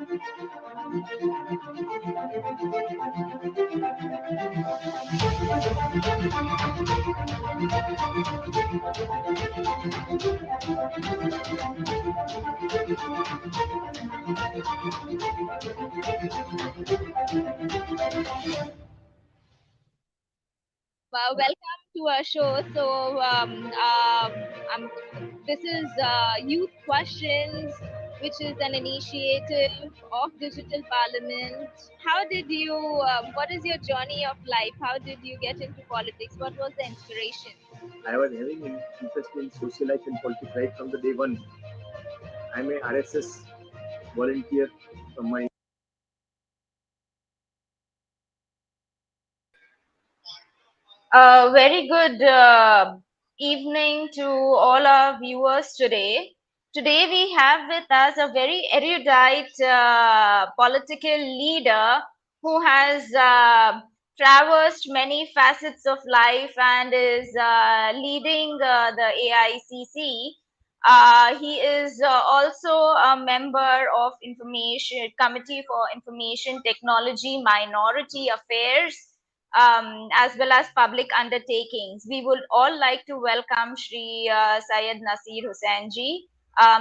Welcome to our show. This is Youth Questions, which is an initiative of Digital Parliament. How did you, what is your journey of life? How did you get into politics? What was the inspiration? I was having an interest in social life and politics right from the day one. I'm a RSS volunteer from my. Very good evening to all our viewers today. Today we have with us a very erudite political leader who has traversed many facets of life and is leading the AICC. He is also a member of Information Committee for Information Technology Minority Affairs, as well as public undertakings. We would all like to welcome Shri Syed Naseer Hussain ji,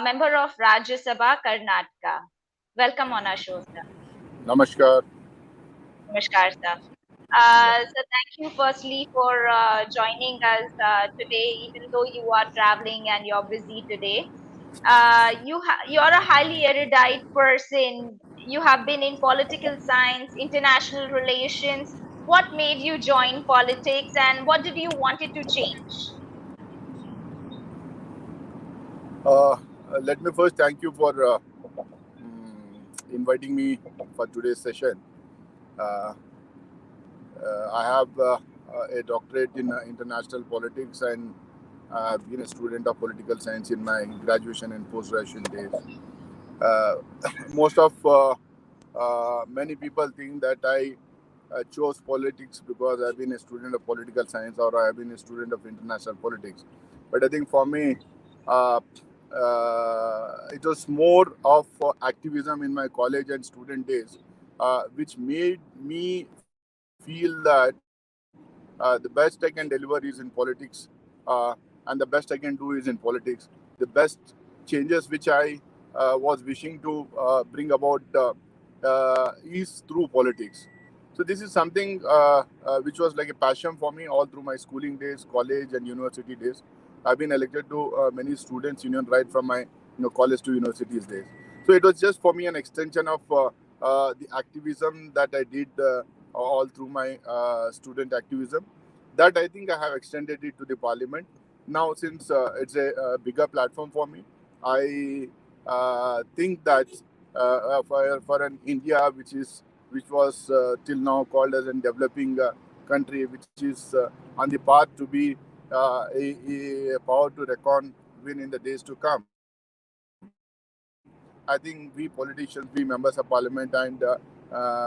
member of Rajya Sabha, Karnataka. Welcome on our show, sir. Namaskar. Namaskar, sir. So thank you firstly for joining us today, even though you are traveling and you're busy today. You're a highly erudite person. You have been in political science, international relations. What made you join politics, and what did you wanted to change? Uh, Let me first thank you for inviting me for today's session. Uh, I have a doctorate in international politics, and I've been a student of political science in my graduation and post-graduation days. Uh, most of many people think that I chose politics because I've been a student of political science or I have been a student of international politics. But I think for me, uh, it was more of activism in my college and student days, which made me feel that the best I can deliver is in politics, and the best I can do is in politics. The best changes which I was wishing to bring about is through politics. So this is something which was like a passion for me all through my schooling days, college and university days. I've been elected to many students' union right from my college to universities days. So it was just for me an extension of the activism that I did all through my student activism. That I think I have extended it to the parliament. Now, since it's a bigger platform for me, I think that for an India which was till now called as a developing country, which is on the path to be a power to reckon with in the days to come. I think we politicians, we members of parliament and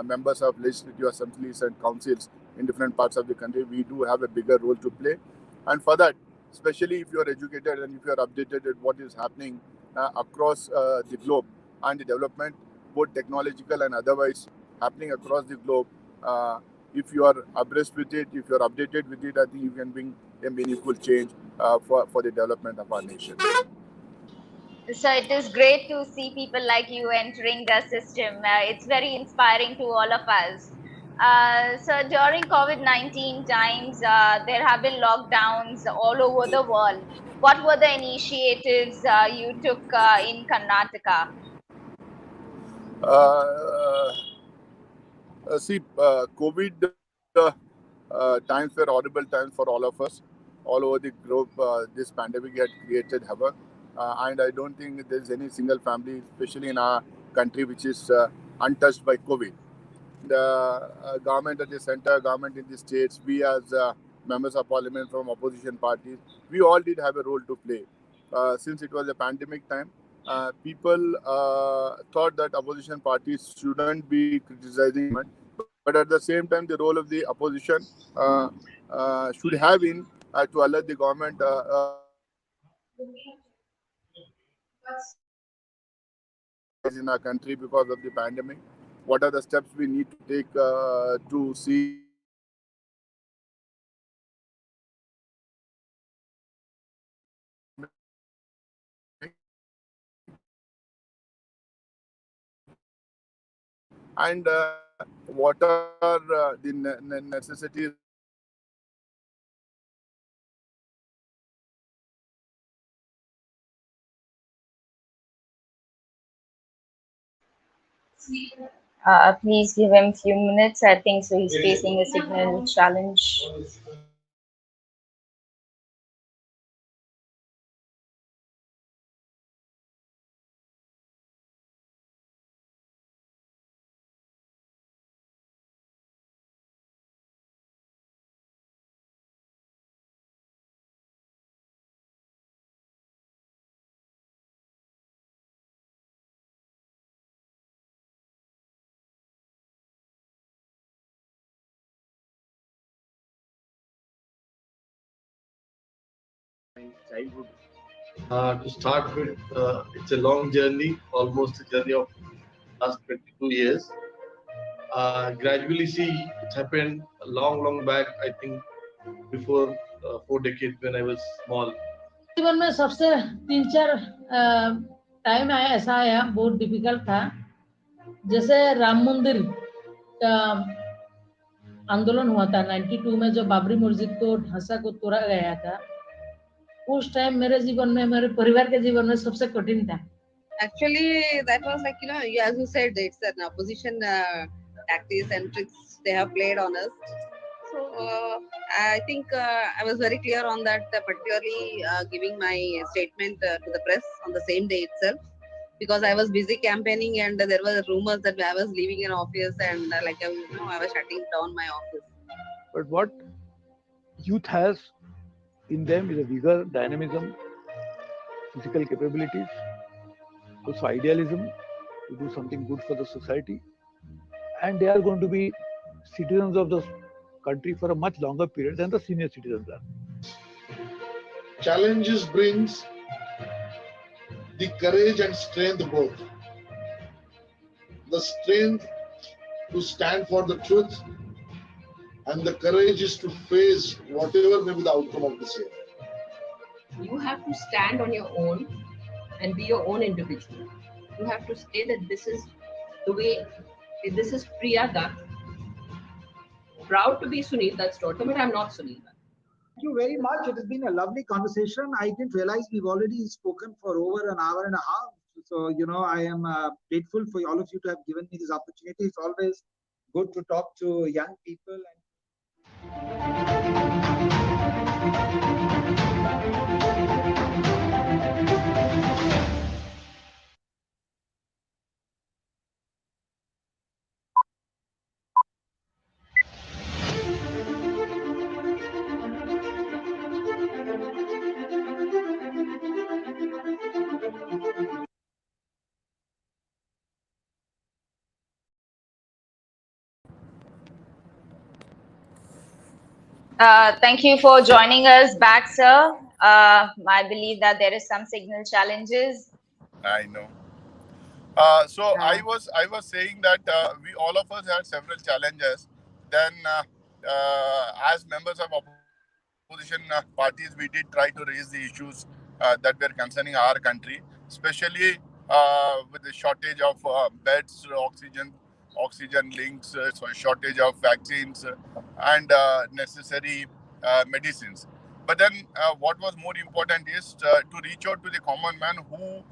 members of legislative assemblies and councils in different parts of the country, we do have a bigger role to play. And for that, especially if you are educated and if you are updated at what is happening across the globe and the development, both technological and otherwise, happening across the globe, if you are abreast with it, if you are updated with it, I think you can bring a meaningful change for the development of our nation. So it is great to see people like you entering the system. It's very inspiring to all of us. So during COVID-19 times, there have been lockdowns all over the world. What were the initiatives you took in Karnataka? Uh, COVID times were horrible times for all of us. All over the globe, this pandemic had created havoc. And I don't think there's any single family, especially in our country, which is untouched by COVID. The government at the center, government in the states, we as members of parliament from opposition parties, we all did have a role to play. Since it was a pandemic time, people thought that opposition parties shouldn't be criticizing government, but at the same time, the role of the opposition should have been to alert the government in our country because of the pandemic. What are the steps we need to take to see that and what are the necessities Please give him few minutes. I think so. He's facing a signal challenge. childhood? To start with, it's a long journey, almost a journey of last 22 years. Gradually, see, it happened a long, long back, I think, before 4 decades when I was small. जीवन में सबसे 3-4 time आया ऐसा आया बहुत difficult था जैसे राम मंदिर का आंदोलन हुआ था 92 में जो बाबरी मस्जिद को ढांचा को तोड़ा गया था उस टाइम मेरे जीवन में मेरे परिवार के जीवन में सबसे कठिन था Actually, that was like, as you said, it's an opposition tactics and tricks they have played on us. So I think I was very clear on that, particularly giving my statement to the press on the same day itself, because I was busy campaigning and there were rumors that I was leaving an office and I was shutting down my office. But what youth has in them is a vigor, dynamism, physical capabilities, also idealism to do something good for the society. And they are going to be citizens of the country for a much longer period than the senior citizens are. Challenges brings the courage and strength both. The strength to stand for the truth and the courage is to face whatever may be the outcome of the same. You have to stand on your own and be your own individual. You have to say that this is the way, this is Priya Dutt. Proud to be Sunil Dutt's daughter, but I'm not Sunil Dutt. Thank you very much. It has been a lovely conversation. I didn't realize we've already spoken for over an hour and a half. So, I am grateful for all of you to have given me this opportunity. It's always good to talk to young people. Thank you for joining us back, sir. I believe that there is some signal challenges. I know. So I was saying that we all of us had several challenges. Then, as members of opposition parties, we did try to raise the issues that were concerning our country, especially with the shortage of beds, oxygen links, so shortage of vaccines, and necessary medicines. But then, what was more important is to reach out to the common man who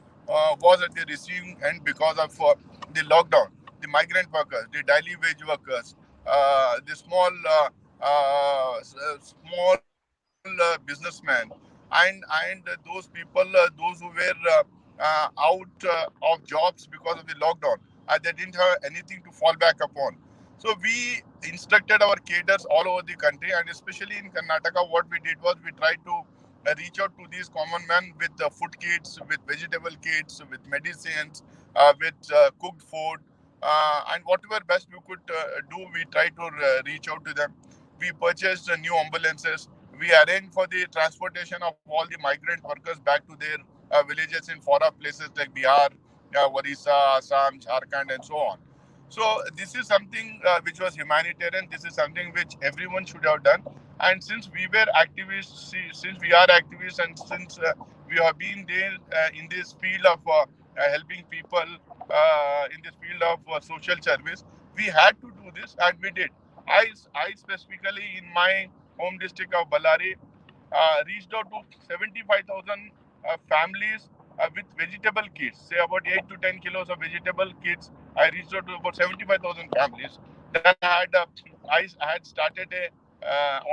was at the receiving end because of the lockdown, the migrant workers, the daily wage workers, the small businessmen, and those people, those who were out of jobs because of the lockdown. They didn't have anything to fall back upon. So we instructed our cadres all over the country, and especially in Karnataka, what we did was we tried to reach out to these common men with food kits, with vegetable kits, with medicines, with cooked food, and whatever best we could do, we tried to reach out to them. We purchased new ambulances. We arranged for the transportation of all the migrant workers back to their villages in far off places like Bihar, Orissa, Assam, Jharkhand, and so on. So this is something which was humanitarian. This is something which everyone should have done. And since we were activists, since we are activists, and since we have been there in this field of helping people, in this field of social service, we had to do this, and we did. I specifically in my home district of Bellary reached out to 75,000 families with vegetable kits, say about 8 to 10 kilos of vegetable kits. I reached out to about 75,000 families. Then I had started a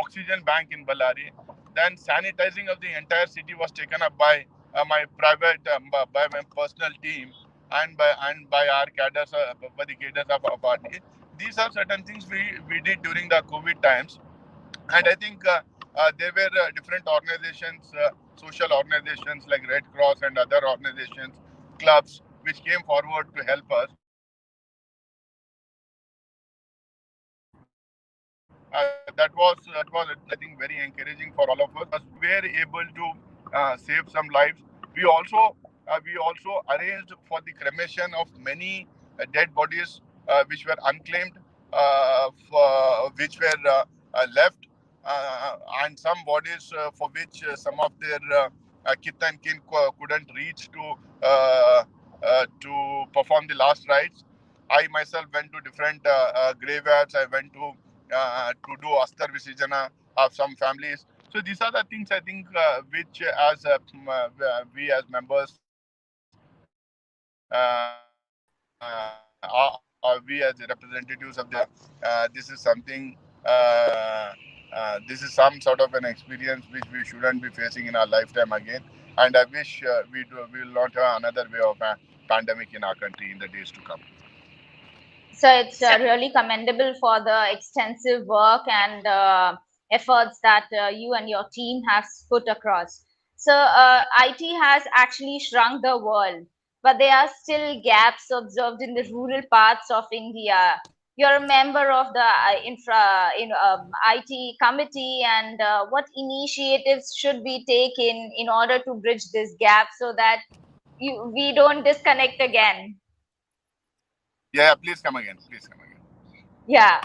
oxygen bank in Bellary. Then sanitizing of the entire city was taken up by my private, by my personal team, and by our cadres, by the cadres of our party. These are certain things we did during the COVID times. And I think there were different organizations, social organizations like Red Cross and other organizations, clubs, which came forward to help us. That was I think very encouraging for all of us. We were able to save some lives. We also arranged for the cremation of many dead bodies which were unclaimed, which were left, and some bodies for which some of their kith and kin couldn't reach to perform the last rites. I myself went to different graveyards. I went to do Astar Visijana of some families. So these are the things I think which as we as members, we as the representatives of the this is some sort of an experience which we shouldn't be facing in our lifetime again. And I wish we will not have another way of a pandemic in our country in the days to come. So it's really commendable for the extensive work and efforts that you and your team have put across. So IT has actually shrunk the world, but there are still gaps observed in the rural parts of India. You're a member of the IT committee, and what initiatives should be taken in order to bridge this gap so that we don't disconnect again? Yeah, please come again. Please come again. Yeah,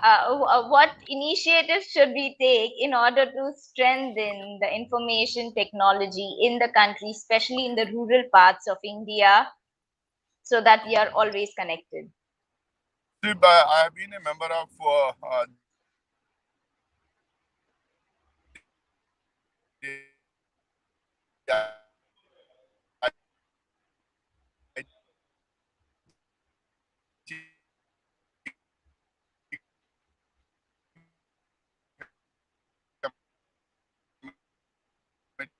what initiatives should we take in order to strengthen the information technology in the country, especially in the rural parts of India, so that we are always connected? See, I have been a member of the IT committee for I think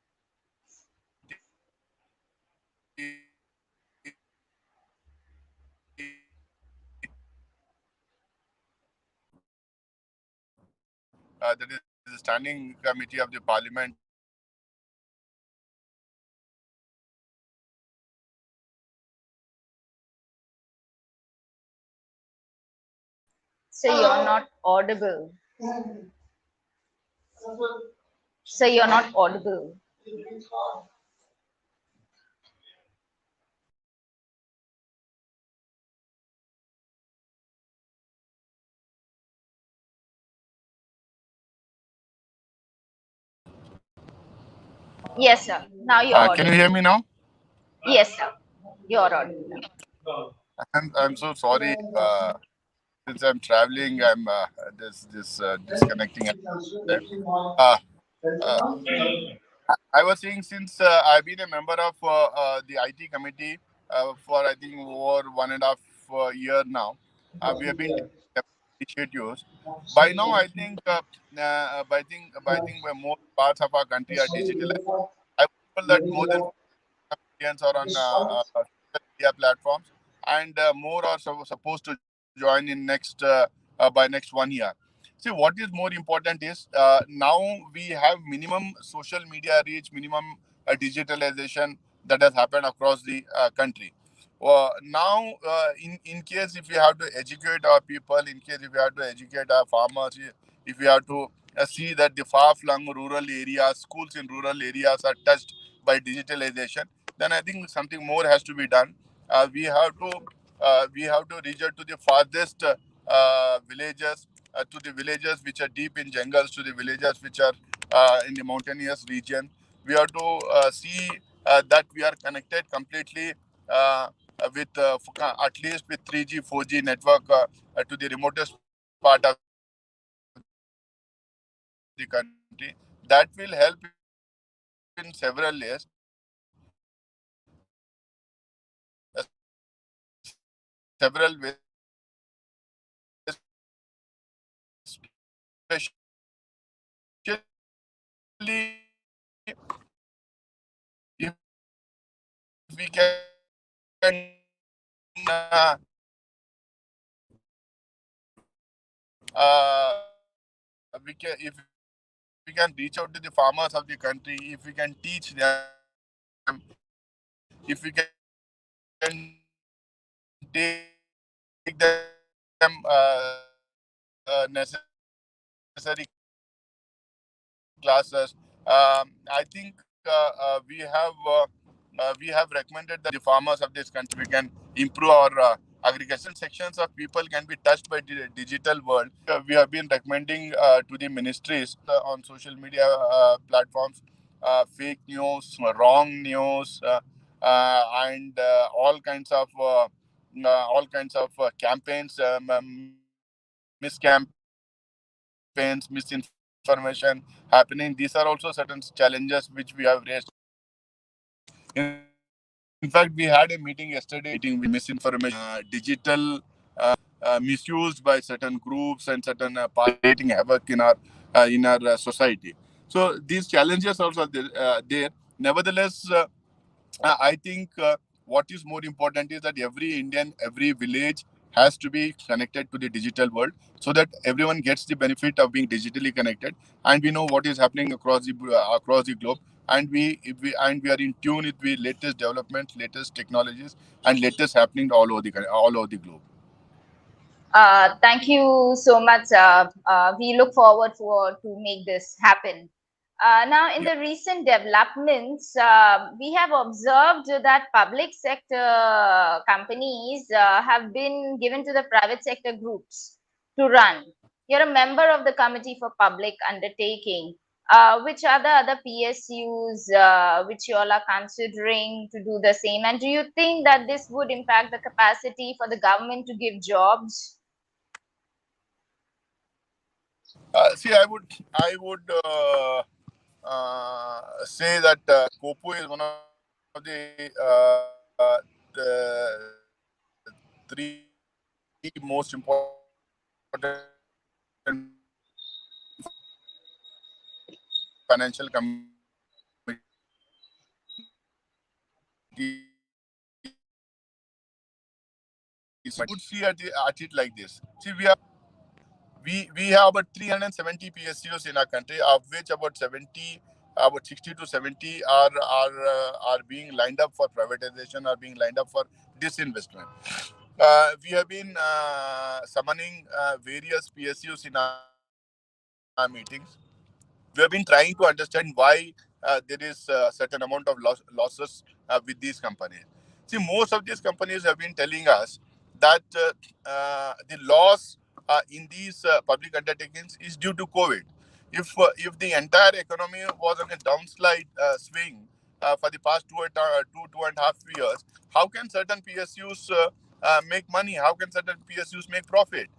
more 100 that is the standing committee of the parliament So you're not audible. So you're not audible. Yes, sir. Now you're can you audible. hear me now? Yes, sir. You're audible now. I'm so sorry. Since I'm traveling, I'm this disconnecting. Uh, uh, I was saying since I've been a member of the IT committee for I think over 1.5 year now. We have been taking several initiatives. By now, I think by most parts of our country are digitalized. I was told that more than Indians are on social media platforms, and more are supposed to join in next by next 1 year. See, what is more important is now we have minimum social media reach, minimum digitalization that has happened across the country. Now, in case if we have to educate our people, in case if we have to educate our farmers, if we have to see that the far-flung rural areas, schools in rural areas are touched by digitalization, then I think something more has to be done. we have to reach out to the farthest villages, to the villages which are deep in jungles, to the villages which are in the mountainous region. We have to see that we are connected completely with at least with 3G, 4G network to the remotest part of the country. That will help in several ways. Several ways, if we can reach out to the farmers of the country, if we can teach them, if we can take them necessary classes. I think we have recommended that the farmers of this country we can improve our agriculture. Certain sections of people can be touched by the digital world. We have been recommending to the ministries on social media platforms fake news, wrong news, and all kinds of campaigns, miscampaigns, misinformation happening. These are also certain challenges which we have raised. In fact, we had a meeting yesterday with misinformation, digital misused by certain groups and certain parties creating havoc in our society. So these challenges also there. Nevertheless, I think what is more important is that every Indian, every village has to be connected to the digital world so that everyone gets the benefit of being digitally connected, and we know what is happening across the globe, and we are in tune with the latest developments, latest technologies, and latest happening all over the globe. Thank you so much. We look forward to make this happen. Now, in Yeah. the recent developments, we have observed that public sector companies have been given to the private sector groups to run. You're a member of the Committee for Public Undertaking. Which are the other PSUs which you all are considering to do the same? And do you think that this would impact the capacity for the government to give jobs? See, I would say that Kopu is one of the three most important financial committees. I would see at it like this. See, we have about 370 PSUs in our country, of which about 60 to 70 are being lined up for privatization, are being lined up for disinvestment. We have been summoning various PSUs in our meetings. We have been trying to understand why there is a certain amount of losses with these companies. See, most of these companies have been telling us that the loss in these public undertakings is due to COVID. If the entire economy was on a downslide swing for the past 2.5 years, how can certain PSUs make money? How can certain PSUs make profit?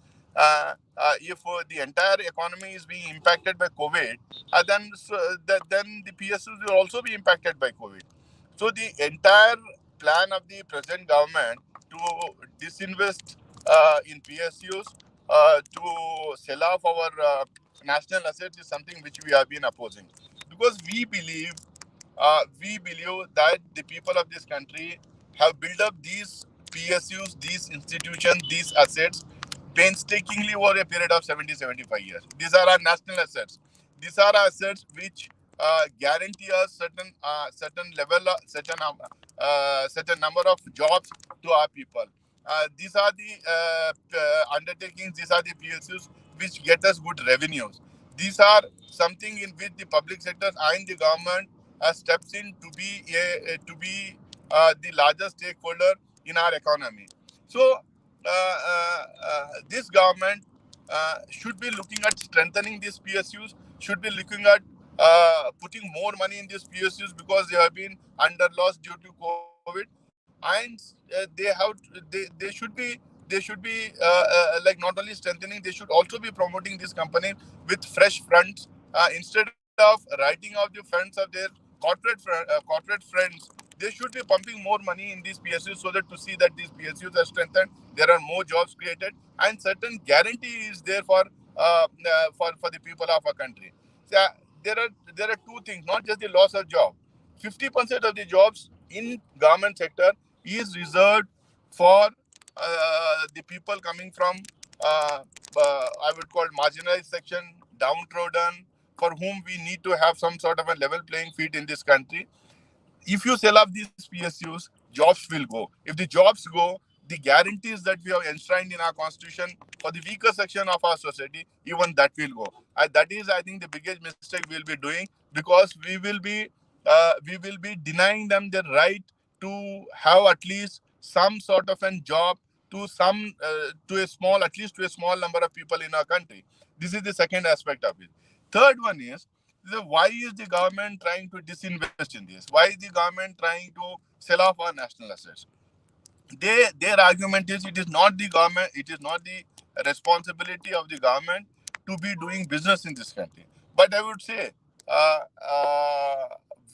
If the entire economy is being impacted by COVID, then the PSUs will also be impacted by COVID. So the entire plan of the present government to disinvest in PSUs, to sell off our national assets is something which we have been opposing, because we believe that the people of this country have built up these PSUs, these institutions, these assets painstakingly over a period of 70, 75 years. These are our national assets. These are assets which guarantee us certain level, certain number of jobs to our people. These are the undertakings. These are the PSUs which get us good revenues. These are something in which the public sector and the government steps in to be the largest stakeholder in our economy. So this government should be looking at strengthening these PSUs, should be looking at putting more money in these PSUs because they have been under loss due to COVID, and they should be like not only strengthening, they should also be promoting this company with fresh funds instead of writing off the funds of their corporate friends. They should be pumping more money in these PSUs so that to see that these PSUs are strengthened, there are more jobs created, and certain guarantee is there for the people of our country. So, there are two things, not just the loss of job. 50% of the jobs in government sector is reserved for the people coming from I would call marginalized section, downtrodden, for whom we need to have some sort of a level playing field in this country. If you sell off these PSUs, jobs will go. If the jobs go, the guarantees that we have enshrined in our constitution for the weaker section of our society, even that will go. That is, I think, the biggest mistake we'll be doing, because we will be denying them the right to have at least some sort of a job to to a small, at least to a small number of people in our country. This is the second aspect of it. Third one is, why is the government trying to disinvest in this? Why is the government trying to sell off our national assets? Their argument is, it is not the government, it is not the responsibility of the government to be doing business in this country. But I would say, uh, uh,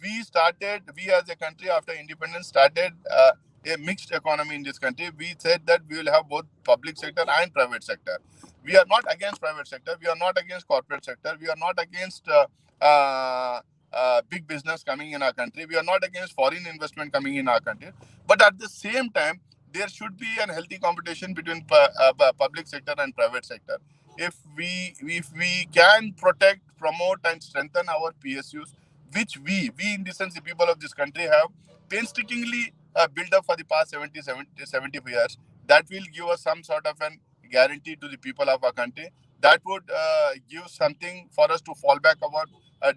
we as a country after independence started a mixed economy in this country. We said that we will have both public sector and private sector. We are not against private sector, we are not against corporate sector, we are not against big business coming in our country, we are not against foreign investment coming in our country. But at the same time, there should be a healthy competition between public sector and private sector. If we can protect, promote, and strengthen our PSUs, which we in the sense the people of this country have painstakingly built up for the past 70 years, that will give us some sort of an guarantee to the people of our country. That would give something for us to fall back about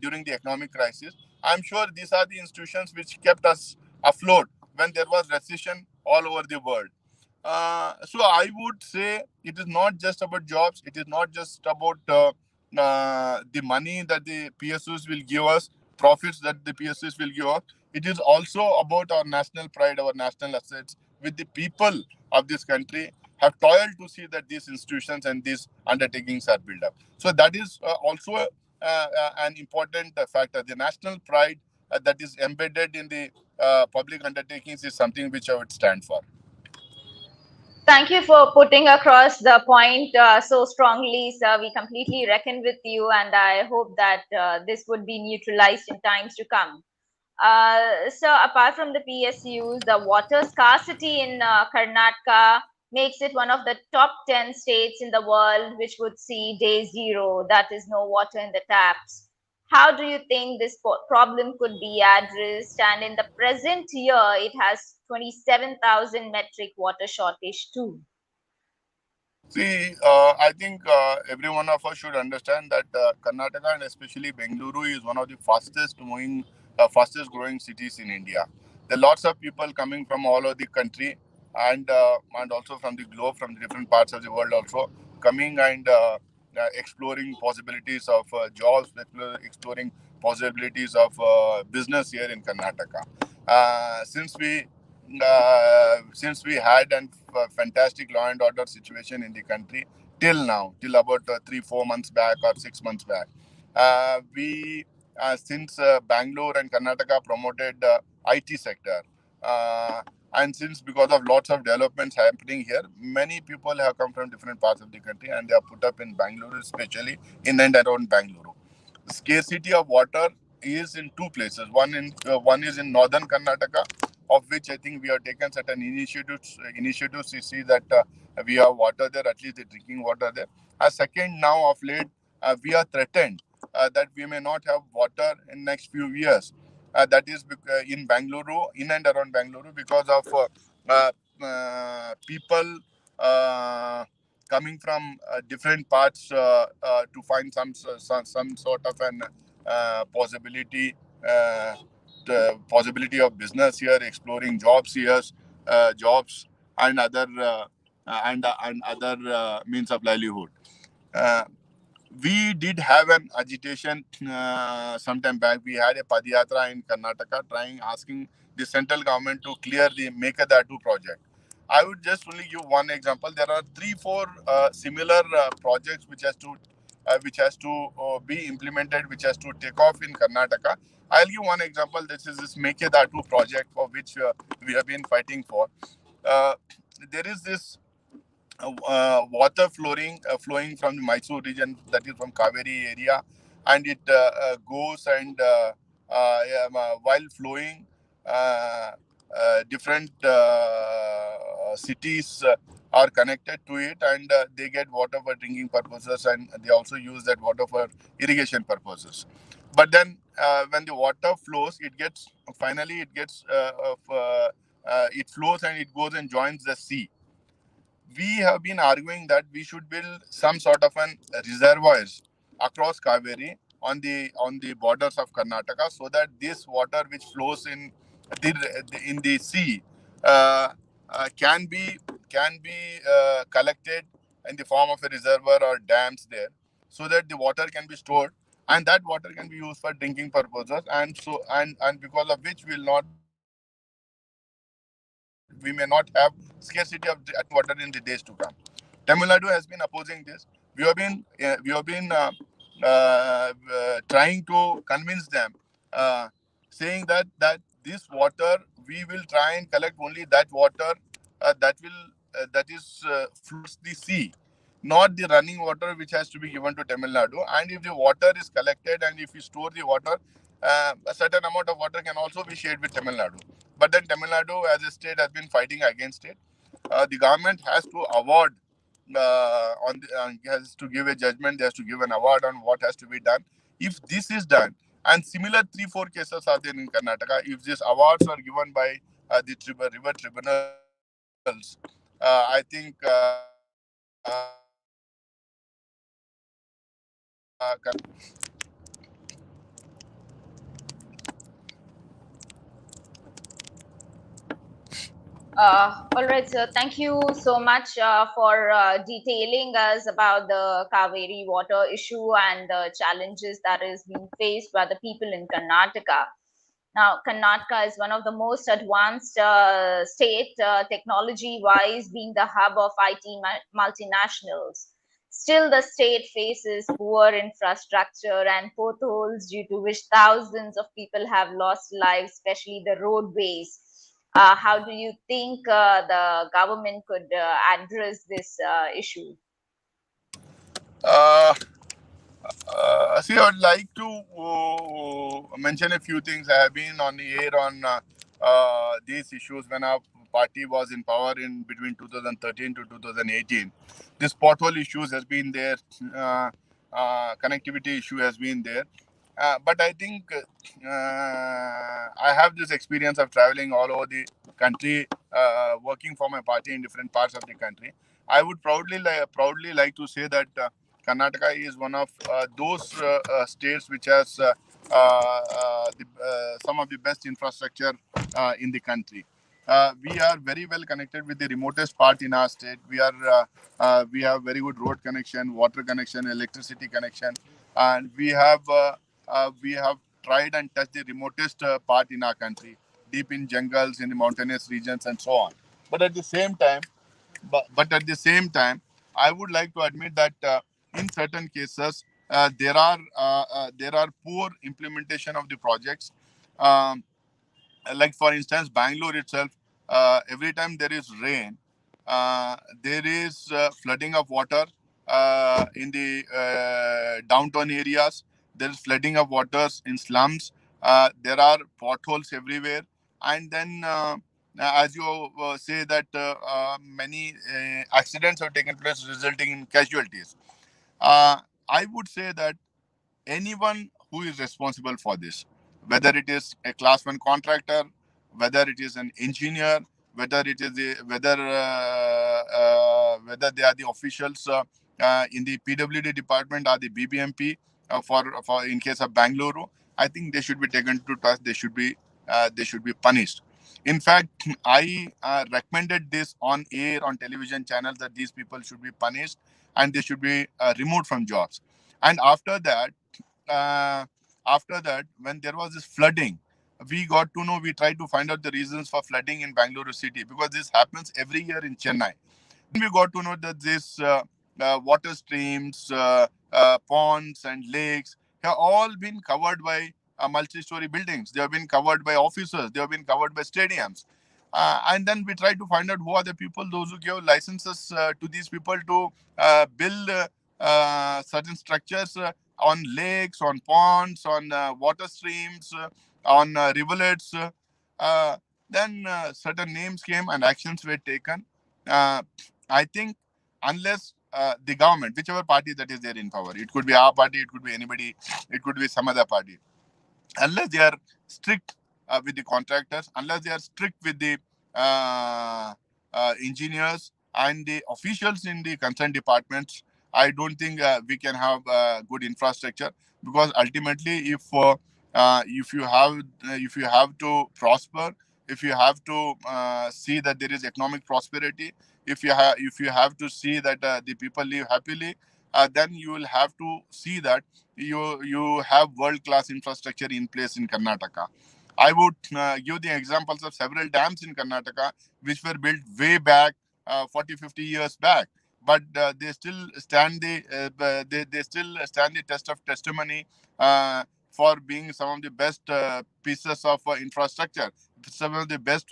during the economic crisis. I'm sure these are the institutions which kept us afloat when there was recession all over the world. So I would say it is not just about jobs. It is not just about the money that the PSUs will give us, profits that the PSUs will give us. It is also about our national pride, our national assets, with the people of this country have toiled to see that these institutions and these undertakings are built up. So that is also an important factor. The national pride that is embedded in the public undertakings is something which I would stand for. Thank you for putting across the point so strongly, sir. We completely reckon with you, and I hope that this would be neutralized in times to come. So, apart from the PSUs, the water scarcity in Karnataka makes it one of the top 10 states in the world which would see day zero, that is, no water in the taps. How do you think this problem could be addressed? And in the present year, it has 27,000 metric water shortage too. See, I think every one of us should understand that Karnataka and especially Bengaluru is one of the fastest growing cities in India. There are lots of people coming from all over the country, and also from the globe, from the different parts of the world, also coming and exploring possibilities of jobs, exploring possibilities of business here in Karnataka. Uh, since we since we had a fantastic law and order situation in the country till now, till about 3-4 months back or 6 months back, we since Bangalore and Karnataka promoted IT sector, uh, and since because of lots of developments happening here, many people have come from different parts of the country and they are put up in Bangalore, especially in and around Bangalore. Scarcity of water is in two places. One is in northern Karnataka, of which I think we have taken certain initiatives to see that we have water there, at least the drinking water there. A second, now of late, we are threatened that we may not have water in next few years. That is in Bangalore, in and around Bangalore, because of people coming from different parts to find some sort of an possibility the possibility of business here, exploring jobs here, jobs and other means of livelihood. Uh, we did have an agitation sometime back. We had a padiyatra in Karnataka asking the central government to clear the Mekadatu project. I would just only give one example. There are 3-4 similar projects which has to be implemented, which has to take off in Karnataka. I'll give one example. This is this Mekadatu project for which we have been fighting for. Uh, there is this water flowing from the Mysore region, that is from Kaveri area, and it goes and while flowing, uh, different cities are connected to it, and they get water for drinking purposes, and they also use that water for irrigation purposes. But then when the water flows, it flows and it goes and joins the sea. We have been arguing that we should build some sort of an reservoirs across Kaveri on the borders of Karnataka, so that this water which flows in the sea uh, can be collected in the form of a reservoir or dams there, so that the water can be stored, and that water can be used for drinking purposes, and because of which we may not have scarcity of water in the days to come. Tamil Nadu has been opposing this. We have been trying to convince them, uh, saying that this water we will try and collect only that water that is floats the sea, not the running water which has to be given to Tamil Nadu. And if the water is collected and if we store the water, a certain amount of water can also be shared with Tamil Nadu. But then Tamil Nadu, as a state, has been fighting against it. The government has to award has to give a judgment. They has to give an award on what has to be done. If this is done, and similar 3-4 cases are there in Karnataka, if these awards are given by river tribunals, I think All right, sir. Thank you so much for detailing us about the Kaveri water issue and the challenges that is being faced by the people in Karnataka. Now, Karnataka is one of the most advanced state technology-wise, being the hub of IT multinationals. Still, the state faces poor infrastructure and potholes due to which thousands of people have lost lives, especially the roadways. How do you think the government could address this issue? uh, see, I would like to mention a few things. I have been on the air on these issues when our party was in power in between 2013 to 2018. This pothole issues has been there. Connectivity issue has been there. But I think I have this experience of traveling all over the country, working for my party in different parts of the country. I would proudly like to say that Karnataka is one of those states which has some of the best infrastructure in the country. We are very well connected with the remotest part in our state. We have very good road connection, water connection, electricity connection, and we have tried and touched the remotest part in our country, deep in jungles, in the mountainous regions, and so on. But at the same time, but at the same time, I would like to admit that in certain cases there are poor implementation of the projects. Um, like for instance, Bangalore itself, every time there is rain, there is flooding of water in the downtown areas. There is flooding of waters in slums. There are potholes everywhere, and then as you say that many accidents have taken place resulting in casualties. uh, I would say that anyone who is responsible for this, whether it is a class one contractor, whether it is an engineer, whether they are the officials in the PWD department or the BBMP for in case of Bangalore, I think they should be taken to task. They should be punished. In fact, I recommended this on air on television channels that these people should be punished and they should be removed from jobs. And uh, after that, when there was this flooding, we got to know. We tried to find out the reasons for flooding in Bangalore city, because this happens every year in Chennai. We got to know that this water streams, ponds, and lakes have all been covered by multi-story buildings. They have been covered by offices. They have been covered by stadiums. And then we try to find out who are the people, those who give licenses to these people to build certain structures on lakes, on ponds, on water streams, on rivulets. Uh, then certain names came and actions were taken. Uh, I think unless the government, whichever party that is there in power, it could be our party, it could be anybody, it could be some other party, unless they are strict with the contractors, unless they are strict with the engineers and the officials in the concerned departments, I don't think we can have good infrastructure. Because ultimately, if you have to prosper, if you have to see that there is economic prosperity, if you have to see that the people live happily, then you will have to see that you have world class infrastructure in place in Karnataka. I would give the examples of several dams in Karnataka which were built way back 40 50 years back, but they still stand they still stand the test of testimony for being some of the best pieces of infrastructure, some of the best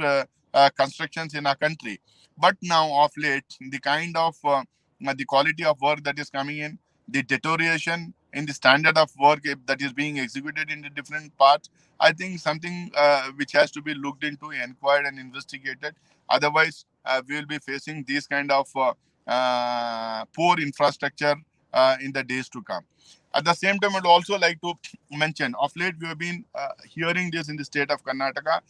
constructions in our country. But now of late, the kind of the quality of work that is coming in, the deterioration in the standard of work that is being executed in the different parts, I think something which has to be looked into, inquired, and investigated. Otherwise, we will be facing these kind of poor infrastructure in the days to come. At the same time, I'd also like to mention, of late, we have been hearing this in the state of Karnataka.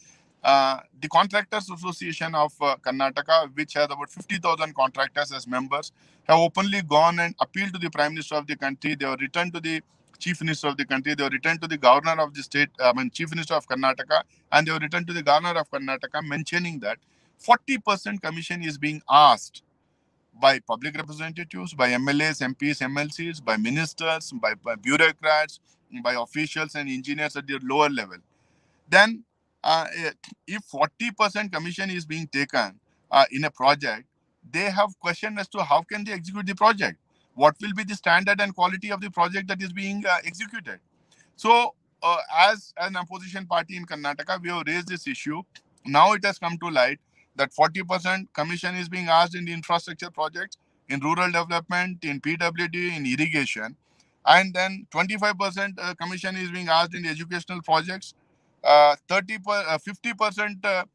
The Contractors Association of Karnataka, which has about 50,000 contractors as members, have openly gone and appealed to the Prime Minister of the country. They have written to the Chief Minister of the country. They have written to the Governor of the state, Chief Minister of Karnataka, and they have written to the Governor of Karnataka mentioning that 40% commission is being asked by public representatives, by MLAs, MPs, MLCs, by ministers, by bureaucrats, by officials and engineers at the lower level. Then if 40% commission is being taken in a project, they have questioned as to how can they execute the project, what will be the standard and quality of the project that is being executed. So as an opposition party in Karnataka, we have raised this issue. Now it has come to light that 40% commission is being asked in the infrastructure projects, in rural development, in PWD, in irrigation, and then 25% commission is being asked in the educational projects. 50%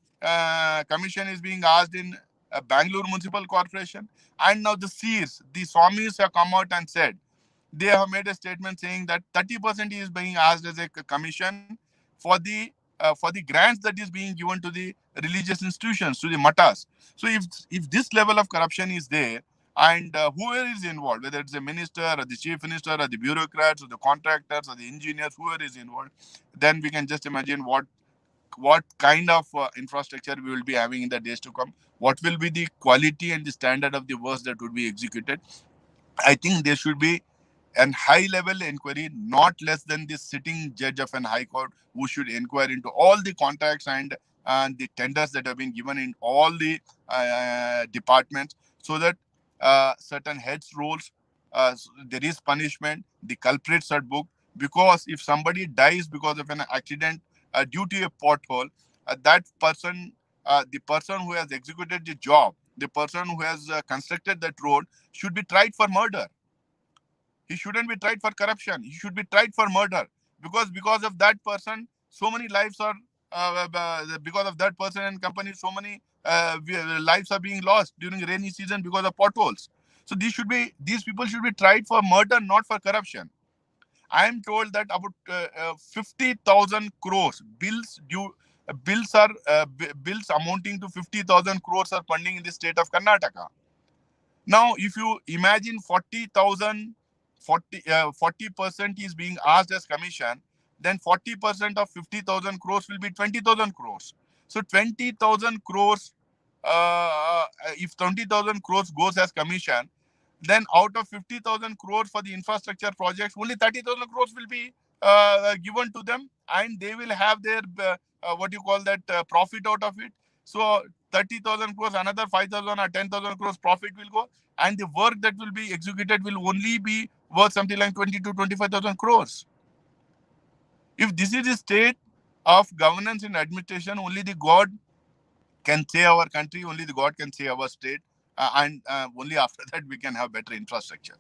commission is being asked in Bangalore Municipal Corporation. And now the Seers, the Swamis have come out and said, they have made a statement saying that 30% is being asked as a commission for the grants that is being given to the religious institutions, to the matas. So if this level of corruption is there, and whoever is involved, whether it's the minister or the chief minister or the bureaucrats or the contractors or the engineers, whoever is involved, then we can just imagine what kind of infrastructure we will be having in the days to come. What will be the quality and the standard of the works that would be executed? I think there should be an high level inquiry, not less than the sitting judge of an high court, who should inquire into all the contracts and the tenders that have been given in all the departments, so that certain heads rolls, there is punishment, the culprits are booked. Because if somebody dies because of an accident due to a pothole, that person, the person who has executed the job, the person who has constructed that road, should be tried for murder. He shouldn't be tried for corruption. He should be tried for murder, because of that person, so many lives are because of that person and company, so many lives are being lost during rainy season because of potholes. So these people should be tried for murder, not for corruption. I am told that about 50,000 crores bills amounting to 50,000 crores are pending in the state of Karnataka. Now, if you imagine 40% is being asked as commission, then 40% of 50,000 crores will be 20,000 crores. So 20,000 crores, if 20,000 crores goes as commission, then out of 50,000 crores for the infrastructure projects, only 30,000 crores will be given to them, and they will have their what you call that profit out of it. So 30,000 crores, another 5,000 or 10,000 crores profit will go, and the work that will be executed will only be worth something like 20 to 25,000 crores. If this is the state of governance and administration, only the God can save our country, only the God can save our state, and only after that we can have better infrastructure.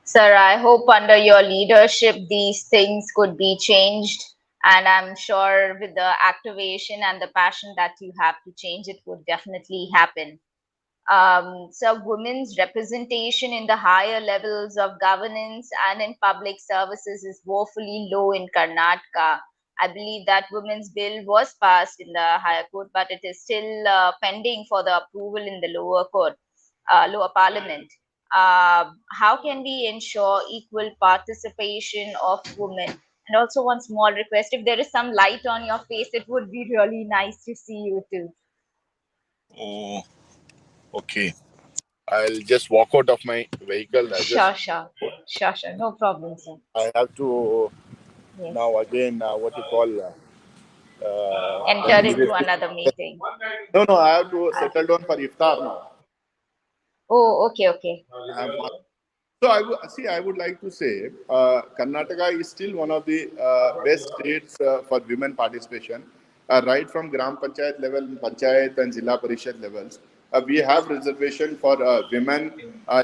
Sir, I hope under your leadership these things could be changed. And I'm sure with the activation and the passion that you have to change, it would definitely happen. So, women's representation in the higher levels of governance and in public services is woefully low in Karnataka. I believe that women's bill was passed in the higher court, but it is still pending for the approval in the lower court, lower parliament. How can we ensure equal participation of women? And also, one small request: if there is some light on your face, it would be really nice to see you too. Oh, okay. I'll just walk out of my vehicle. Sure, sure, sure, sure. No problem, sir. I have to Yes. now again what you call Enter into another meeting. no, I have to settle down for iftar now. Oh, okay, okay. So I would like to say, Karnataka is still one of the best states for women participation. Right from Gram Panchayat level, Panchayat and Zilla Parishad levels, we have reservation for women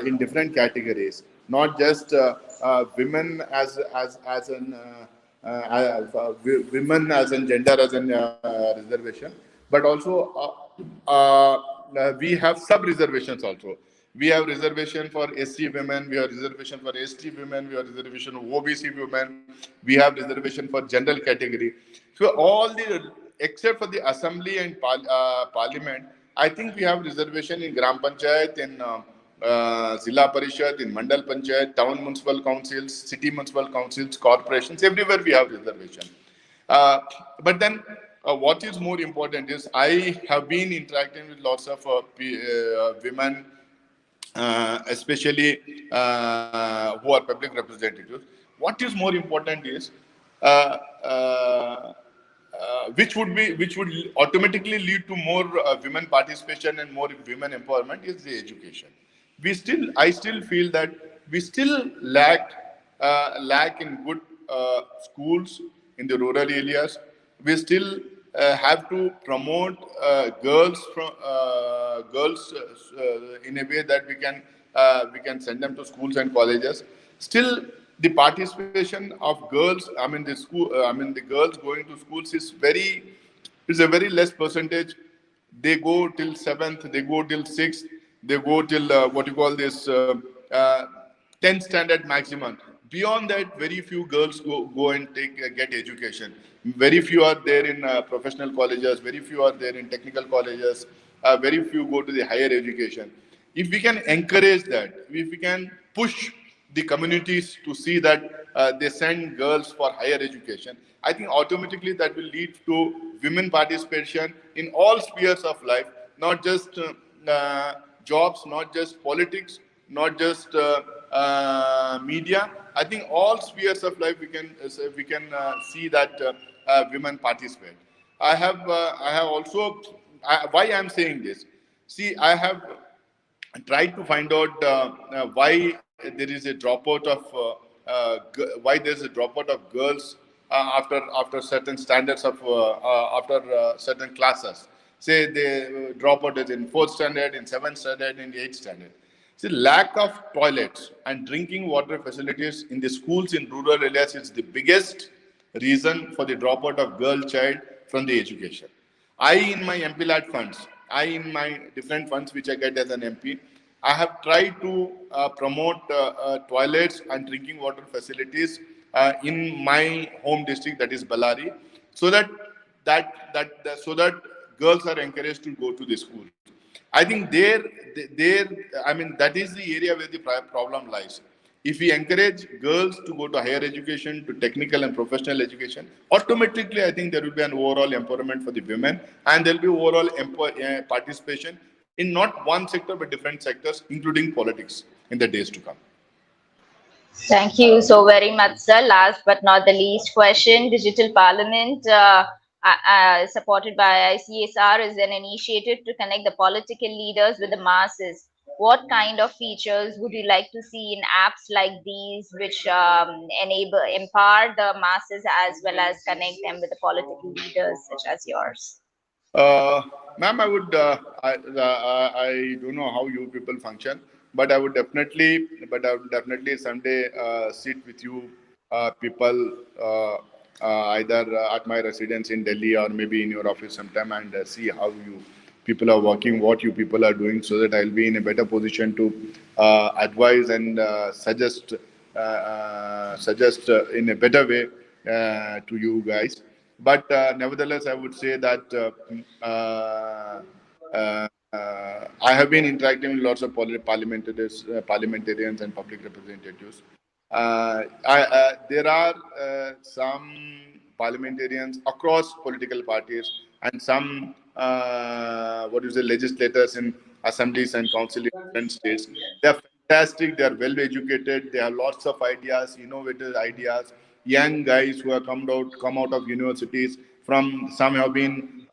in different categories, not just women as an women as in gender as an reservation, but also we have sub reservations also. We have reservation for SC women, we have reservation for ST women, we have reservation for OBC women, we have reservation for general category. So all the, except for the assembly and parliament, I think we have reservation in Gram Panchayat, in Zilla Parishad, in Mandal Panchayat, town municipal councils, city municipal councils, corporations, everywhere we have reservation. But then what is more important is I have been interacting with lots of women, especially who are public representatives. What is more important is uh, uh, which would automatically lead to more women participation and more women empowerment is the education. I still feel that we still lack in good schools in the rural areas. We still have to promote girls in a way that we can send them to schools and colleges. Still, the participation of girls, I mean the school, I mean the girls going to schools is a very less percentage. They go till seventh, they go till sixth, they go till what you call this 10th standard maximum. Beyond that, very few girls go and get education. Very few are there in professional colleges. Very few are there in technical colleges. Very few go to the higher education. If we can encourage that, if we can push the communities to see that they send girls for higher education, I think automatically that will lead to women participation in all spheres of life, not just jobs, not just politics, not just media. I think all spheres of life we can see that women participate. I have also why I am saying this. See, I have tried to find out why there is a dropout of why there is a dropout of girls after certain standards of after certain classes. Say they drop out is in fourth standard, in seventh standard, in eighth standard. See, lack of toilets and drinking water facilities in the schools in rural areas is the biggest reason for the dropout of girl child from the education. In my MP lad funds, in my different funds which I get as an MP, I have tried to promote toilets and drinking water facilities in my home district, that is Bellary, so so that girls are encouraged to go to the schools. I think there, I mean, that is the area where the problem lies. If we encourage girls to go to higher education, to technical and professional education, automatically I think there will be an overall empowerment for the women, and there will be overall participation in not one sector but different sectors, including politics, in the days to come. Thank you so very much, sir. Last but not the least question, Digital Parliament, supported by ICSR, is an initiative to connect the political leaders with the masses. What kind of features would you like to see in apps like these, which empower the masses as well as connect them with the political leaders such as yours? Uh, Ma'am, I don't know how you people function, but I would definitely someday sit with you people either at my residence in Delhi or maybe in your office sometime and see how you people are working, what you people are doing, so that I'll be in a better position to advise and suggest in a better way to you guys. But nevertheless, I would say that I have been interacting with lots of parliamentarians and public representatives. There are some parliamentarians across political parties and some what is the legislators in assemblies and council in different states. They are fantastic. They are well educated. They have lots of ideas, innovative ideas. Young guys who have come out of universities. From some have been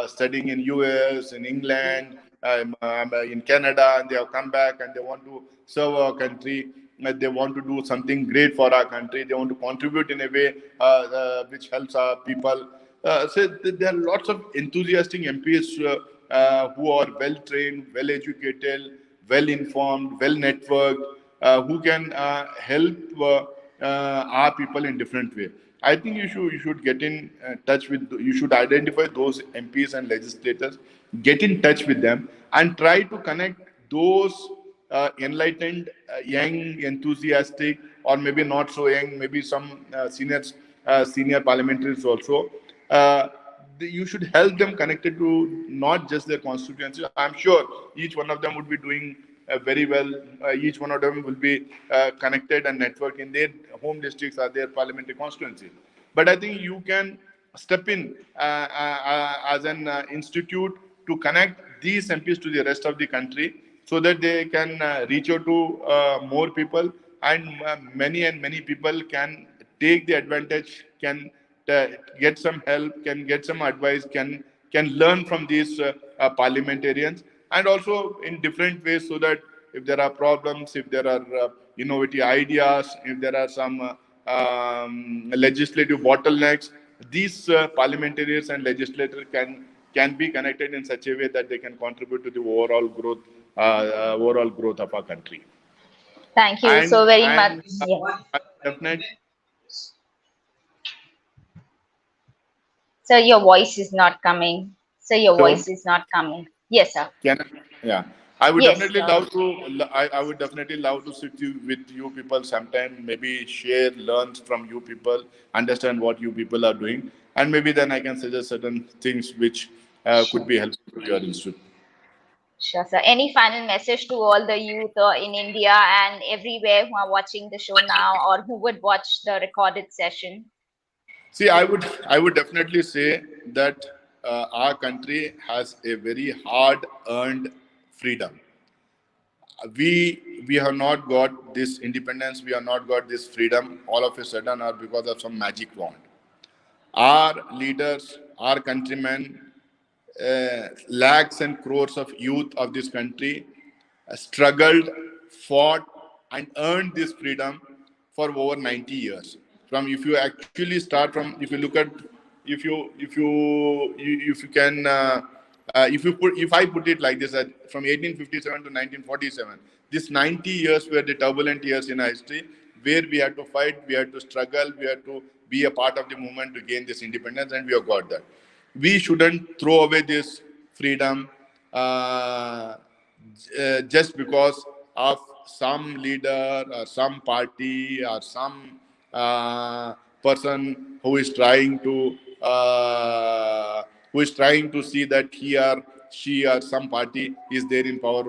studying in US, in England, in Canada, and they have come back and they want to serve our country. They want to do something great for our country. They want to contribute in a way which helps our people. There are lots of enthusiastic MPs who are well trained, well educated, well informed, well networked, who can help our people in different way. I think you should get in touch with, you should identify those MPs and legislators, get in touch with them, and try to connect those enlightened, young, enthusiastic, or maybe not so young, maybe some senior parliamentarians also. Uh, you should help them connected to not just their constituency. I'm sure each one of them would be doing very well. Each one of them will be connected and networked in their home districts or their parliamentary constituency. But I think you can step in as an institute to connect these MPs to the rest of the country, so that they can reach out to more people, and many and many people can take the advantage, can get some help, can get some advice, can learn from these parliamentarians, and also in different ways, so that if there are problems, if there are innovative ideas, if there are some legislative bottlenecks, these parliamentarians and legislators can be connected in such a way that they can contribute to the overall growth of our country. Thank you And so very much. and Yeah. definitely, Sir, your voice is not coming. Sir, your hello. voice is not coming. Yes, sir. Can yeah. I would Yes, definitely sir. love to. I would definitely love to sit with you people sometime. Maybe share, learn from you people, understand what you people are doing, and maybe then I can suggest certain things which could Sure. be helpful to your institute. Sure, sir. Any final message to all the youth in India and everywhere who are watching the show now or who would watch the recorded session? See, I would definitely say that our country has a very hard earned freedom. We have not got this independence, we have not got this freedom all of a sudden or because of some magic wand. Our leaders, our countrymen, lakhs and crores of youth of this country struggled, fought, and earned this freedom for over 90 years. From, if you actually start from, if you look at, if you can, if I put it like this, that from 1857 to 1947, these 90 years were the turbulent years in our history, where we had to fight, we had to struggle, we had to be a part of the movement to gain this independence, and we have got that. We shouldn't throw away this freedom just because of some leader or some party or some person who is trying to see that he or she or some party is there in power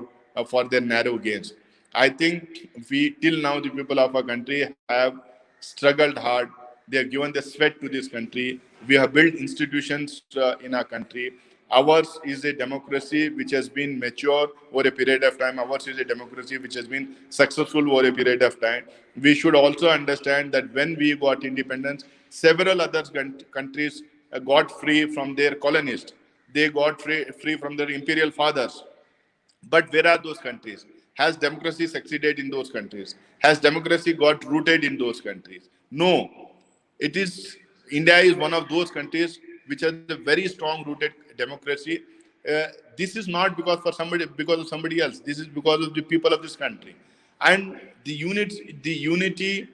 for their narrow gains. I think we, till now, the people of our country have struggled hard. They have given their sweat to this country. We have built institutions in our country. Ours is a democracy which has been mature over a period of time. Ours is a democracy which has been successful over a period of time. We should also understand that when we got independence, several other countries got free from their colonists. They got free from their imperial fathers. But where are those countries? Has democracy succeeded in those countries? Has democracy got rooted in those countries? No. It is India is one of those countries which has a very strong rooted democracy. This is not because of somebody else. This is because of the people of this country, and the unity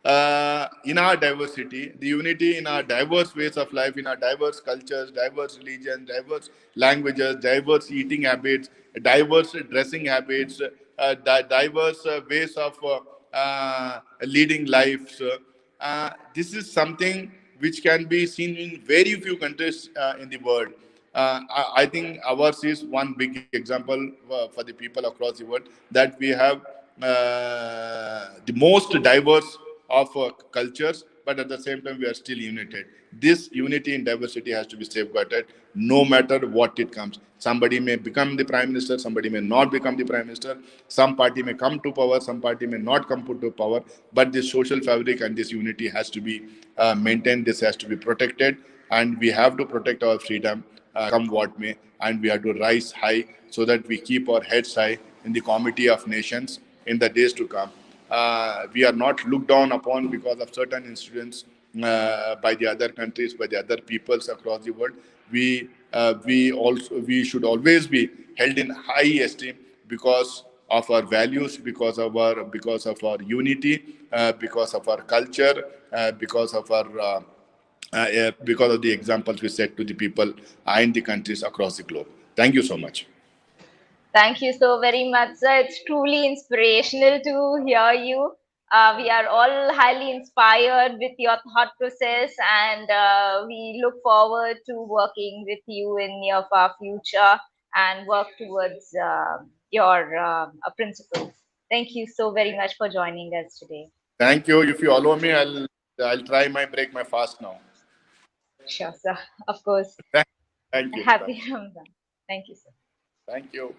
in our diversity, the unity in our diverse ways of life, in our diverse cultures, diverse religions, diverse languages, diverse eating habits, diverse dressing habits, diverse ways of leading lives. This is something which can be seen in very few countries in the world. I think ours is one big example for the people across the world, that we have the most diverse of cultures, but at the same time we are still united. This unity in diversity has to be safeguarded, no matter what it comes. Somebody may become the prime minister, somebody may not become the prime minister, some party may come to power, some party may not come to power, but this social fabric and this unity has to be maintained, this has to be protected, and we have to protect our freedom, come what may, and we have to rise high so that we keep our heads high in the committee of nations in the days to come. We are not looked down upon because of certain incidents by the other countries, by the other peoples across the world. We should always be held in high esteem because of our values, because of our unity, because of our culture, because of the examples we set to the people and the countries across the globe. Thank you so much. Thank you so very much, sir. It's truly inspirational to hear you. We are all highly inspired with your thought process, and we look forward to working with you in near far future and work towards your principles. Thank you so very much for joining us today. Thank you. If you allow me, I'll try my break my fast now. Sure, sir. Of course. Thank you. Happy Ramadan. Thank you, sir. Thank you.